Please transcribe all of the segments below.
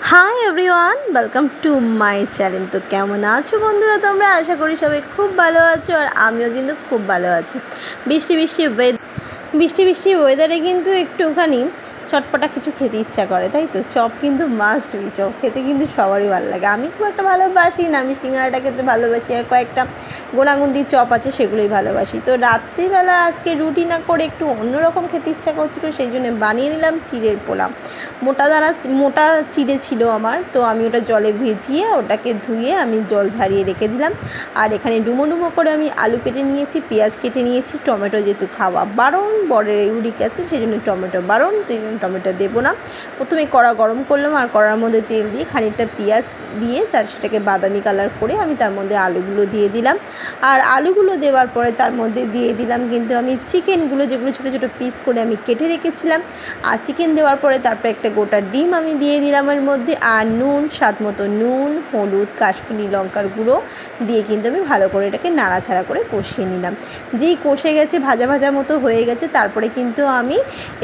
Hi everyone, welcome to my channel. তো কেমন আছো বন্ধুরা তোমরা? আশা করি সবাই খুব ভালো আছো, আর আমিও কিন্তু খুব ভালো আছি। বৃষ্টি ওয়েদারে কিন্তু একটুখানি চটপটা কিছু খেতে ইচ্ছা করে, তাই তো? চপ কিন্তু মাস্ট বি, চপ খেতে কিন্তু সবারই ভালো লাগে। আমি খুব একটা ভালোবাসি না, আমি সিঙ্গাড়াটা খেতে ভালোবাসি, আর কয়েকটা গোনাগুন্দি চপ আছে সেগুলোই ভালোবাসি। তো রাত্রিবেলা আজকে রুটি না করে একটু অন্যরকম খেতে ইচ্ছা করছিল, সেই জন্য বানিয়ে নিলাম চিড়ের পোলাও। মোটা চিড়ে ছিল আমার, তো আমি ওটা জলে ভিজিয়ে ওটাকে ধুয়ে আমি জল ঝারিয়ে রেখে দিলাম। আর এখানে ডুমো ডুমো করে আমি আলু কেটে নিয়েছি, পেঁয়াজ কেটে নিয়েছি, টমেটো যেহেতু খাওয়া বারণ, বরের ইউরিক আছে সেই জন্য টমেটো বারণ, সেই জন্য টমেটো দেবো না। প্রথমে কড়া গরম করলাম, আর কড়ার মধ্যে তেল দিয়ে খানিকটা পেঁয়াজ দিয়ে সেটাকে বাদামি কালার করে আমি তার মধ্যে আলুগুলো দিয়ে দিলাম। আর আলুগুলো দেওয়ার পরে তার মধ্যে দিয়ে দিলাম কিন্তু আমি চিকেনগুলো, যেগুলো ছোটো ছোটো পিস করে আমি কেটে রেখেছিলাম। আর চিকেন দেওয়ার পরে তারপর একটা গোটা ডিম আমি দিয়ে দিলাম এর মধ্যে, আর নুন, স্বাদ মতো নুন, হলুদ, কাশ্মীরি লঙ্কার গুঁড়ো দিয়ে কিন্তু আমি ভালো করে এটাকে নাড়াচাড়া করে কষিয়ে নিলাম। যেই কষে গেছে, ভাজা ভাজা মতো হয়ে গেছে, তারপরে কিন্তু আমি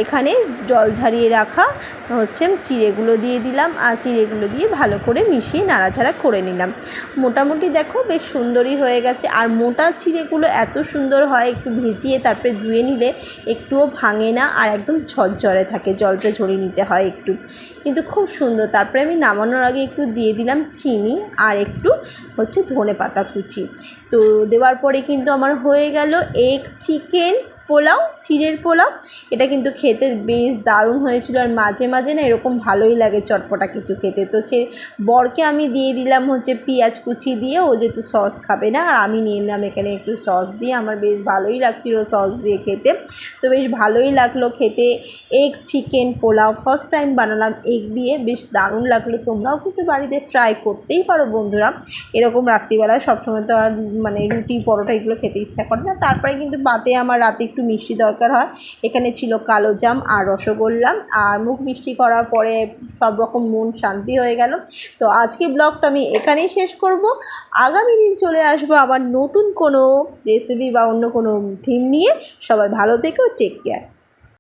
এখানে জল ঝারিয়ে রাখা চিড়েগুলো দিয়ে দিলাম, আর চিড়েগুলো দিয়ে ভালো করে মিশিয়ে নাড়াচাড়া করে নিলাম। মোটামুটি দেখো বেশ সুন্দরই হয়ে গেছে। আর মোটা চিড়েগুলো এত সুন্দর হয়, একটু ভিজিয়ে তারপরে ধুয়ে নিলে একটুও ভাঙে না, আর একদম ঝরঝরে থাকে, জলটা ঝরিয়ে নিতে হয় একটু, কিন্তু খুব সুন্দর। তারপরে আমি নামানোর আগে একটু দিয়ে দিলাম চিনি, আর একটু ধনেপাতা কুচি। তো দেওয়ার পরে কিন্তু আমার হয়ে গেল এগ চিকেন পোলাও, চিড়ের পোলাও। এটা কিন্তু খেতে বেশ দারুণ হয়েছিল, আর মাঝে মাঝে না এরকম ভালোই লাগে চটপটা কিছু খেতে। তো বরকে আমি দিয়ে দিলাম পেঁয়াজ কুচি দিয়ে, ও যেহেতু সস খাবে না, আর আমি নিয়ে নিলাম এখানে একটু সস দিয়ে। আমার বেশ ভালোই লাগছিল সস দিয়ে খেতে, তো বেশ ভালোই লাগলো খেতে। Egg chicken pulao first time বানালাম এগ দিয়ে, বেশ দারুণ লাগলো। তোমরাও কিন্তু বাড়িতে ট্রাই করতেই পারো বন্ধুরা। এরকম রাত্রিবেলা সবসময় তো আর রুটি পরোটা এগুলো খেতে ইচ্ছা করে না। তারপরে কিন্তু বাতে আমার রাতে একটু মিষ্টি দরকার হয়, এখানে ছিল কালো জাম আর রসগোল্লা, আর মুখ মিষ্টি করার পরে সব রকম মন শান্তি হয়ে গেল। তো আজকে ব্লগটা আমি এখানেই শেষ করব। আগামী দিন চলে আসবো আবার নতুন কোনো রেসিপি বা অন্য কোনো থিম নিয়ে। সবাই ভালো থেকো, টেক কেয়ার।